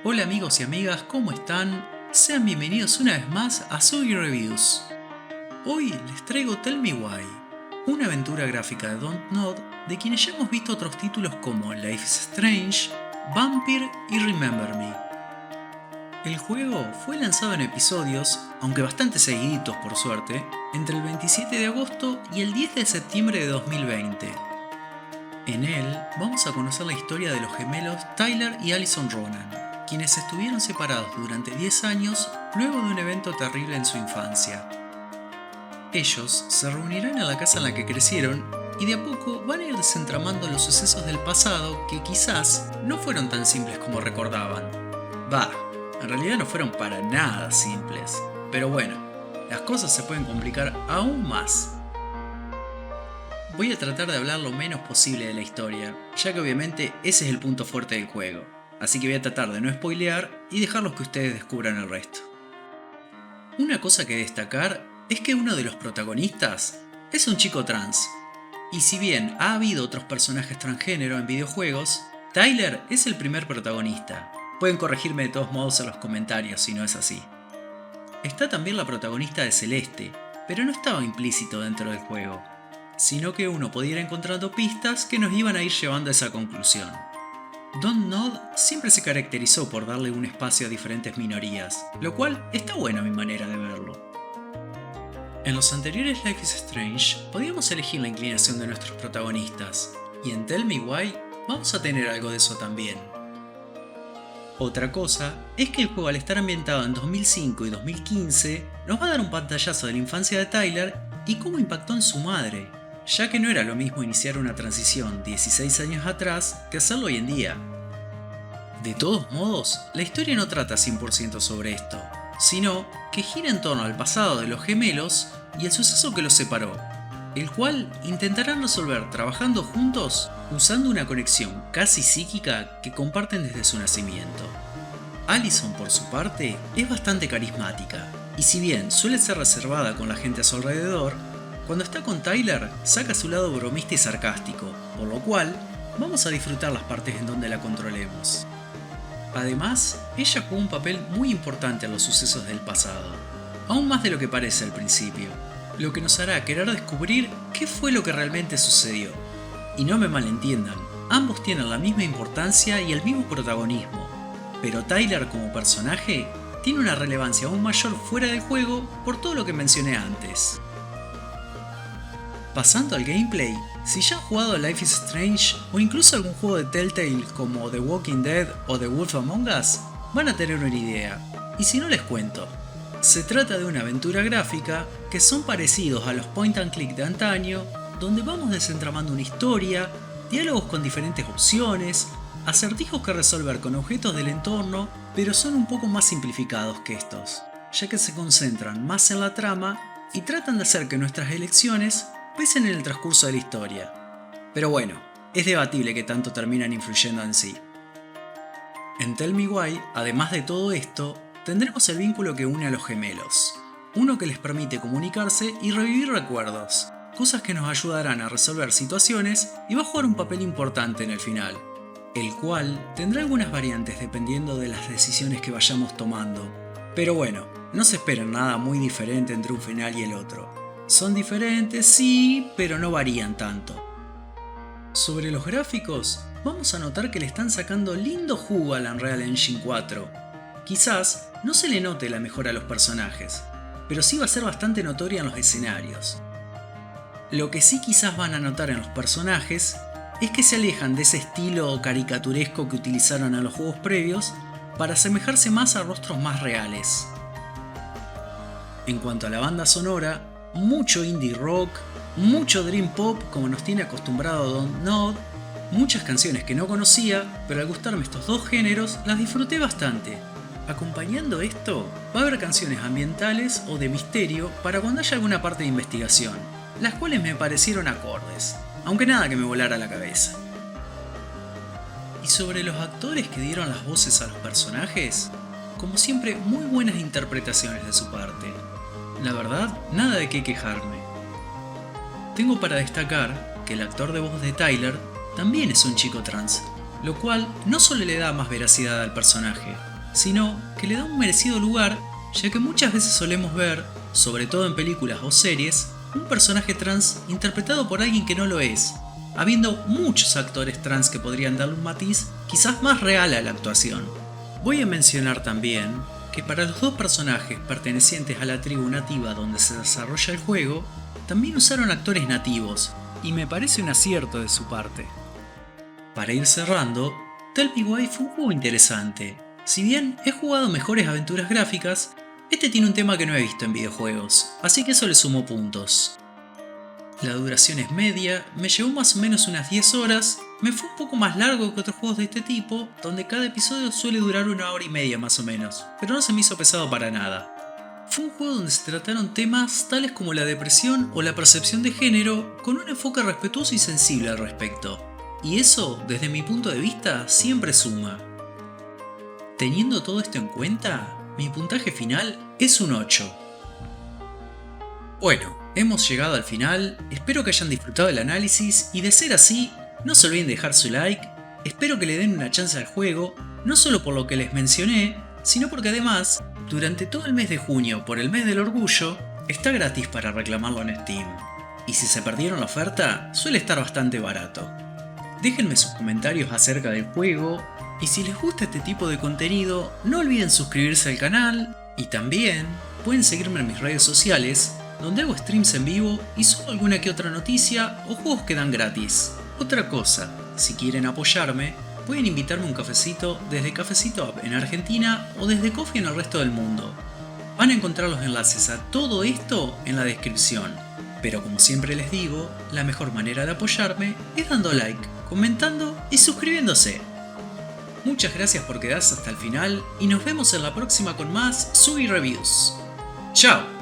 Hola amigos y amigas, ¿cómo están? Sean bienvenidos una vez más a Sugi Reviews. Hoy les traigo Tell Me Why, una aventura gráfica de Dontnod de quienes ya hemos visto otros títulos como Life is Strange, Vampire y Remember Me. El juego fue lanzado en episodios, aunque bastante seguiditos por suerte, entre el 27 de agosto y el 10 de septiembre de 2020. En él vamos a conocer la historia de los gemelos Tyler y Allison Ronan, quienes estuvieron separados durante 10 años luego de un evento terrible en su infancia. Ellos se reunirán en la casa en la que crecieron y de a poco van a ir desentramando los sucesos del pasado que quizás no fueron tan simples como recordaban. En realidad no fueron para nada simples, pero bueno, las cosas se pueden complicar aún más. Voy a tratar de hablar lo menos posible de la historia, ya que obviamente ese es el punto fuerte del juego, así que voy a tratar de no spoilear y dejarlos que ustedes descubran el resto. Una cosa que destacar es que uno de los protagonistas es un chico trans, y si bien ha habido otros personajes transgénero en videojuegos, Tyler es el primer protagonista. Pueden corregirme de todos modos en los comentarios si no es así. Está también la protagonista de Celeste, pero no estaba implícito dentro del juego, sino que uno podía ir encontrando pistas que nos iban a ir llevando a esa conclusión. Dontnod siempre se caracterizó por darle un espacio a diferentes minorías, lo cual está bueno a mi manera de verlo. En los anteriores Life is Strange podíamos elegir la inclinación de nuestros protagonistas, y en Tell Me Why vamos a tener algo de eso también. Otra cosa es que el juego, al estar ambientado en 2005 y 2015, nos va a dar un pantallazo de la infancia de Tyler y cómo impactó en su madre, ya que no era lo mismo iniciar una transición 16 años atrás que hacerlo hoy en día. De todos modos, la historia no trata 100% sobre esto, sino que gira en torno al pasado de los gemelos y el suceso que los separó, el cual intentarán resolver trabajando juntos usando una conexión casi psíquica que comparten desde su nacimiento. Allison, por su parte, es bastante carismática, y si bien suele ser reservada con la gente a su alrededor, cuando está con Tyler saca su lado bromista y sarcástico, por lo cual vamos a disfrutar las partes en donde la controlemos. Además, ella jugó un papel muy importante en los sucesos del pasado, aún más de lo que parece al principio, lo que nos hará querer descubrir qué fue lo que realmente sucedió. Y no me malentiendan, ambos tienen la misma importancia y el mismo protagonismo, pero Tyler como personaje tiene una relevancia aún mayor fuera del juego por todo lo que mencioné antes. Pasando al gameplay, si ya han jugado a Life is Strange o incluso algún juego de Telltale como The Walking Dead o The Wolf Among Us, van a tener una idea, y si no les cuento. Se trata de una aventura gráfica que son parecidos a los point and click de antaño, donde vamos desentramando una historia, diálogos con diferentes opciones, acertijos que resolver con objetos del entorno, pero son un poco más simplificados que estos, ya que se concentran más en la trama y tratan de hacer que nuestras elecciones pesen en el transcurso de la historia. Pero bueno, es debatible que tanto terminan influyendo en sí. En Tell Me Why, además de todo esto, tendremos el vínculo que une a los gemelos, uno que les permite comunicarse y revivir recuerdos, cosas que nos ayudarán a resolver situaciones y va a jugar un papel importante en el final, el cual tendrá algunas variantes dependiendo de las decisiones que vayamos tomando. Pero bueno, no se esperen nada muy diferente entre un final y el otro. Son diferentes, sí, pero no varían tanto. Sobre los gráficos, vamos a notar que le están sacando lindo jugo al Unreal Engine 4. Quizás no se le note la mejora a los personajes, pero sí va a ser bastante notoria en los escenarios. Lo que sí quizás van a notar en los personajes es que se alejan de ese estilo caricaturesco que utilizaron en los juegos previos para asemejarse más a rostros más reales. En cuanto a la banda sonora, mucho indie rock, mucho dream pop como nos tiene acostumbrado Dontnod, muchas canciones que no conocía, pero al gustarme estos dos géneros las disfruté bastante. Acompañando esto, va a haber canciones ambientales o de misterio para cuando haya alguna parte de investigación, las cuales me parecieron acordes, aunque nada que me volara la cabeza. Y sobre los actores que dieron las voces a los personajes, como siempre muy buenas interpretaciones de su parte. La verdad, nada de qué quejarme. Tengo para destacar que el actor de voz de Tyler también es un chico trans, lo cual no solo le da más veracidad al personaje, sino que le da un merecido lugar, ya que muchas veces solemos ver, sobre todo en películas o series, un personaje trans interpretado por alguien que no lo es, habiendo muchos actores trans que podrían darle un matiz quizás más real a la actuación. Voy a mencionar también que para los dos personajes pertenecientes a la tribu nativa donde se desarrolla el juego, también usaron actores nativos, y me parece un acierto de su parte. Para ir cerrando, Tell Me Why fue un juego interesante. Si bien he jugado mejores aventuras gráficas, este tiene un tema que no he visto en videojuegos, así que eso le sumo puntos. La duración es media, me llevó más o menos unas 10 horas, me fue un poco más largo que otros juegos de este tipo, donde cada episodio suele durar 1 hora y media más o menos, pero no se me hizo pesado para nada. Fue un juego donde se trataron temas tales como la depresión o la percepción de género, con un enfoque respetuoso y sensible al respecto. Y eso, desde mi punto de vista, siempre suma. Teniendo todo esto en cuenta, mi puntaje final es un 8. Bueno, hemos llegado al final, espero que hayan disfrutado del análisis y de ser así, no se olviden de dejar su like, espero que le den una chance al juego, no solo por lo que les mencioné, sino porque además, durante todo el mes de junio, por el mes del orgullo, está gratis para reclamarlo en Steam. Y si se perdieron la oferta, suele estar bastante barato. Déjenme sus comentarios acerca del juego, y si les gusta este tipo de contenido, no olviden suscribirse al canal, y también pueden seguirme en mis redes sociales, donde hago streams en vivo y subo alguna que otra noticia o juegos que dan gratis. Otra cosa, si quieren apoyarme, pueden invitarme un cafecito desde Cafecito App en Argentina o desde Coffee en el resto del mundo. Van a encontrar los enlaces a todo esto en la descripción. Pero como siempre les digo, la mejor manera de apoyarme es dando like, comentando y suscribiéndose. Muchas gracias por quedarse hasta el final y nos vemos en la próxima con más Sugi Reviews. ¡Chao!